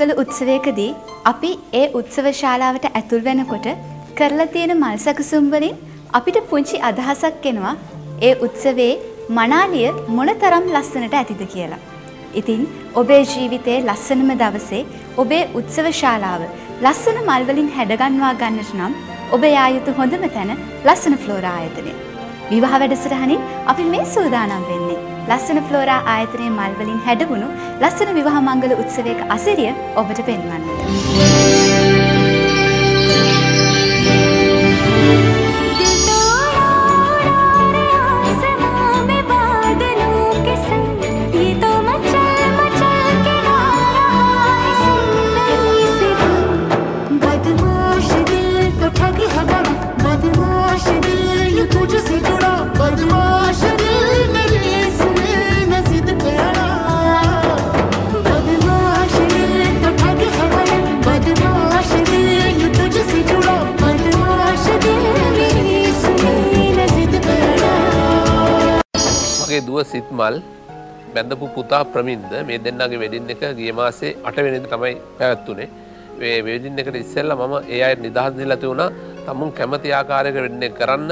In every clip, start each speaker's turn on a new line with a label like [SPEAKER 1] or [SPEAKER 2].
[SPEAKER 1] මංගල උත්සවයකදී අපි ඒ උත්සව ශාලාවට ඇතුල් වෙනකොට කරලා තියෙන මල් සැකසුම් වලින් අපිට පුංචි අදහසක් එනවා ඒ උත්සවයේ මනාලිය මොනතරම් ලස්සනට ඇතිද කියලා. ඉතින් ඔබේ ජීවිතයේ ලස්සනම දවසේ ඔබේ උත්සව ශාලාව ලස්සන මල් වලින් හැඩගන්වා ගන්නට නම් ඔබ යා යුතු හොඳම තැන ලස්සන ෆ්ලෝරා ආයතනය. විවාහ වැඩසටහනින් අපි මේ සූදානම් වෙන්නේ ලස්සන ෆ්ලෝරා ආයතනයේ මල් වලින් හැඩවුණු ලස්සන විවාහ මංගල උත්සවයක අසිරිය ඔබට පෙන්වන්නට.
[SPEAKER 2] දුව සිත්මල් බැඳපු පුතා ප්‍රමින්ද මේ දෙන්නගේ වෙඩින් එක ගිය මාසේ 8 වෙනිදා තමයි පැවැත්තුනේ. මේ වෙඩින් එකට ඉස්සෙල්ලා මම ඒ අය නිදහස් දීලා තියුණා තමුන් කැමති ආකාරයක වෙඩින් එක කරන්න.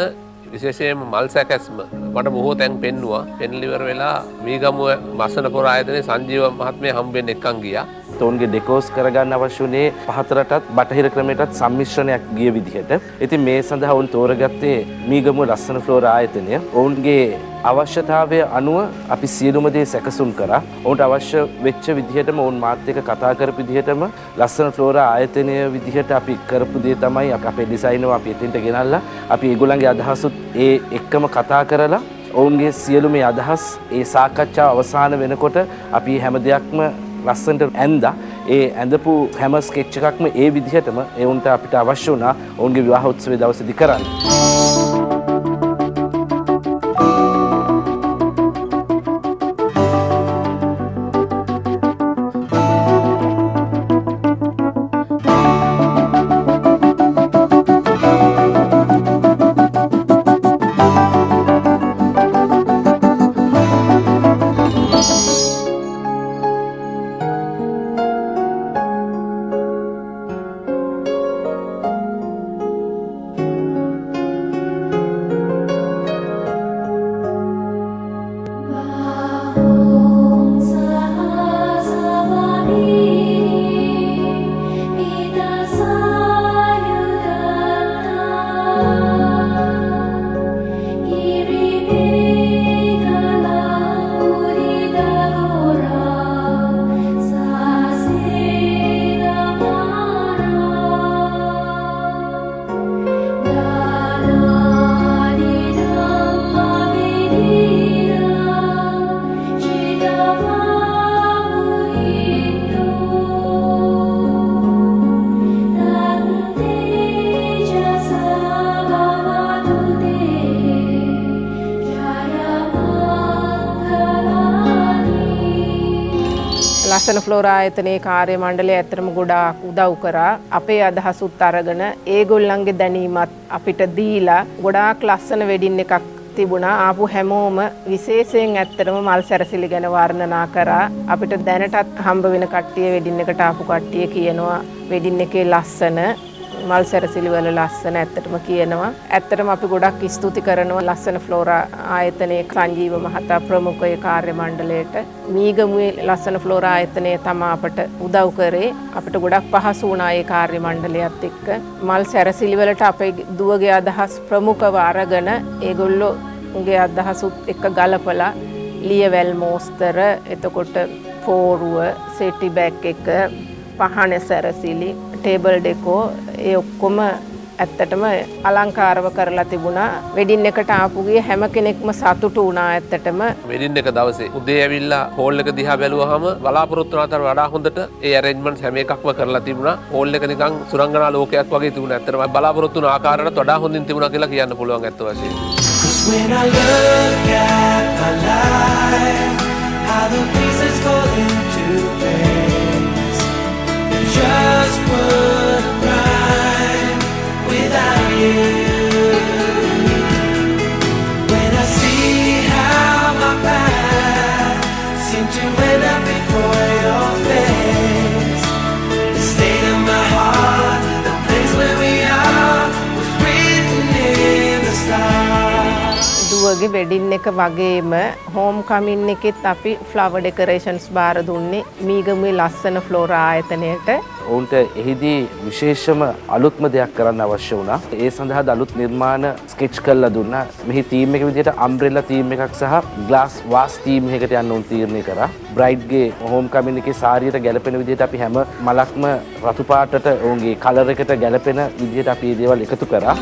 [SPEAKER 2] විශේෂයෙන්ම මල් සැකැස්ම මට බොහෝ තැන් පෙන්නුවා. පෙන්ලිවර වෙලා මීගමුව මසනපොර ආයතනයේ සංජීව මහත්මයා හම්බෙන්න එක්කන් ගියා.
[SPEAKER 3] ඔවුන්ගේ ඩෙකෝස් කරගන්න අවශ්‍ය වුණේ පහතරටත් බටහිර ක්‍රමයටත් සම්මිශ්‍රණයක් ගිය විදිහට. ඉතින් මේ සඳහා ඔවුන් තෝරගත්තේ මීගමුව ලස්සන ෆ්ලෝරා ආයතනය. ඔවුන්ගේ අවශ්‍යතාවය අනුව අපි සියලුම දේ සැකසුම් කරා. ඔවුන්ට අවශ්‍ය වෙච්ච විදිහටම ඔවුන් මාත් එක්ක කතා කරපු විදිහටම ලස්සන ෆ්ලෝරා ආයතනය විදිහට අපි කරපු දේ තමයි අපේ ඩිසයිනර් අපි එතෙන්ට ගෙනල්ලා අපි ඒගොල්ලන්ගේ අදහසුත් ඒ එක්කම කතා කරලා ඔවුන්ගේ සියලුම අදහස් ඒ සාකච්ඡාව අවසන් වෙනකොට අපි හැම දෙයක්ම ලස්සනට ඇඳා ඒ ඇඳපු හැම ස්කෙච් එකක්ම ඒ විදිහටම ඒ උන්ට අපිට අවශ්‍ය වුණා ඔවුන්ගේ විවාහ උත්සවයේ දවසේදී කරන්න.
[SPEAKER 4] ලස්සන ෆ්ලෝරා ආයතනයේ කාර්ය මණ්ඩලය ඇත්තටම ගොඩාක් උදව් කරා. අපේ අදහසුත් අරගෙන ඒගොල්ලන්ගේ දැනීමත් අපිට දීලා ගොඩාක් ලස්සන වෙඩින් එකක් තිබුණා. ආපු හැමෝම විශේෂයෙන් ඇත්තටම මල් සැරසිලි ගැන වර්ණනා කරා. අපිට දැනටත් හම්බ වෙන කට්ටිය වෙඩින් එකට ආපු කට්ටිය කියනවා වෙඩින් එකේ ලස්සන මල් සැරසිලි වල ලස්සන ඇත්තටම කියනවා. ඇත්තටම අපි ගොඩක් ස්තුති කරනවා ලස්සන ෆ්ලෝරා ආයතනයේ සංජීව මහතා ප්‍රමුඛ ඒ කාර්ය මණ්ඩලයට. මීගමුවේ ලස්සන ෆ්ලෝරා ආයතනය තමයි අපට උදව් කරේ. අපිට ගොඩක් පහසු වුණා ඒ කාර්ය මණ්ඩලයත් එක්ක. මල් සැරසිලි වලට අපේ දුවගේ අදහස් ප්‍රමුඛව අරගෙන ඒගොල්ලෝගේ අදහසුත් එක්ක ගලපලා ලියවැල් මෝස්තර, එතකොට පෝරුව, සෙටි බෑග් එක, පහන සැරසිලි, ටේබල් ඩෙකෝ ඒ ඔක්කොම ඇත්තටම අලංකාරව කරලා තිබුණා. වෙඩින් එකට ආපුගේ හැම කෙනෙක්ම සතුටු වුණා ඇත්තටම.
[SPEAKER 2] වෙඩින් එක දවසේ උදේ ඇවිල්ලා හෝල් එක දිහා බැලුවාම බලාපොරොත්තු වුණ අතර වඩා හොඳට ඒ ඇරේන්ජ්මන්ට්ස් හැම එකක්ම කරලා තිබුණා. හෝල් එක නිකන් සුරංගනා ලෝකයක් වගේ තිබුණා. ඇත්තටම බලාපොරොත්තු වුණ ආකාරයට වඩා හොඳින් තිබුණා කියලා කියන්න පුළුවන් ඇත්ත වශයෙන්ම. When I look at my life, how the pieces fall into place, just one rhyme without you. When I see how my path seemed to end up before your face,
[SPEAKER 4] වගේ වෙඩින් එක වගේම home කමින් එකෙත් අපි flower ඩෙකරේෂන්ස් බාර දුන්නේ මීගමුවේ ලස්සන flora ආයතනයට.
[SPEAKER 3] ඔවුන්ට එහිදී විශේෂම අලුත්ම දෙයක් කරන්න අවශ්‍ය වුණා. ඒ සඳහා අලුත් නිර්මාණ ස්කෙච් කරලා දුන්නා. මෙහි තීම් එක විදිහට අම්බ්‍රෙලා තීම් එකක් සහ ග්ලාස් වාස් තීම් එකකට යන්න උන් තීරණය කරා. බ්‍රයිට්ගේ හෝම් කමින් එකේ සාරියට ගැලපෙන විදිහට අපි හැම මලක්ම රතු පාටට ඔවුන්ගේ කලර් එකට ගැලපෙන විදිහට අපි මේ දේවල් එකතු කරා.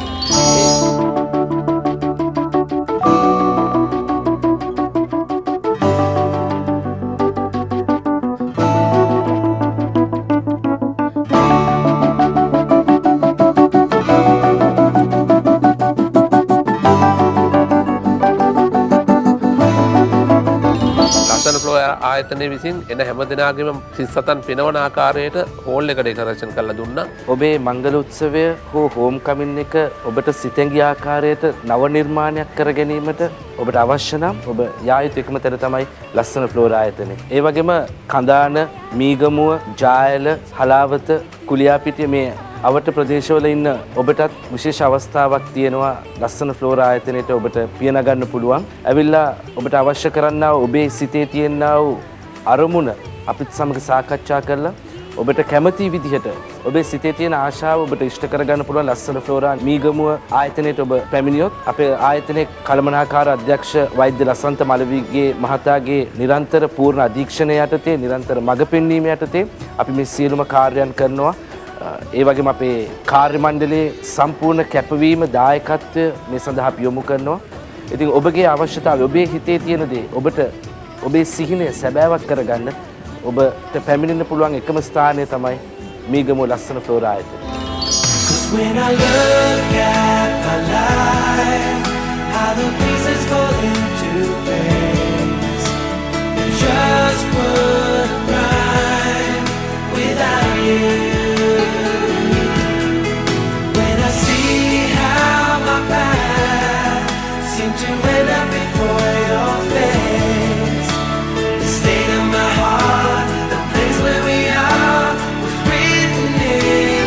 [SPEAKER 2] ආයතනය විසින් එන හැම දෙනාගේම සිත් සතන් පිනවන ආකාරයට හෝල් එක ඩෙකරේෂන් කරලා දුන්නා.
[SPEAKER 3] ඔබේ මංගල උත්සවය හෝ හෝම් කමින් එක ඔබට සිතෙන් ගිය ආකාරයට නව නිර්මාණයක් කර ගැනීමට ඔබට අවශ්‍ය නම් ඔබ යා යුතු එකම තැන තමයි ලස්සන ෆ්ලෝරා ආයතනය. ඒ වගේම කඳාන, මීගමුව, ජායල, හලාවත, කුලියාපිටිය මේ අවට ප්‍රදේශවල ඉන්න ඔබටත් විශේෂ අවස්ථාවක් තියෙනවා ලස්සන ෆ්ලෝරා ආයතනයට ඔබට පිය නගන්න පුළුවන්. ඇවිල්ලා ඔබට අවශ්‍ය කරන්නා ඔබේ සිතේ තියෙනා වූ අරමුණ අපිත් සමග සාකච්ඡා කරලා ඔබට කැමති විදිහට ඔබේ සිතේ තියෙන ආශාව ඔබට ඉෂ්ට කරගන්න පුළුවන් ලස්සන ෆ්ලෝරා මීගමුව ආයතනයට ඔබ පැමිණියොත් අපේ ආයතනයේ කළමනාකාර අධ්‍යක්ෂ වෛද්‍ය ලසන්ත මලවිගේ මහතාගේ නිරන්තර පූර්ණ අධීක්ෂණය යටතේ නිරන්තර මඟ පෙන්වීම යටතේ අපි මේ සියලුම කාර්යයන් කරනවා. ඒ වගේම අපේ කාර්ය මණ්ඩලයේ සම්පූර්ණ කැපවීම දායකත්වය මේ සඳහා අපි යොමු කරනවා. ඉතින් ඔබගේ අවශ්‍යතාවය ඔබේ හිතේ තියෙන දේ ඔබට ඔබේ සිහිනය සැබෑවක් කරගන්න ඔබට පැමිණෙන්න පුළුවන් එකම ස්ථානය තමයි මීගමුව ලස්සන ෆ්ලෝරා ආයතනය. When I look at my life, how the pieces fall into place, just wouldn't rhyme without you. When I see how my path seemed to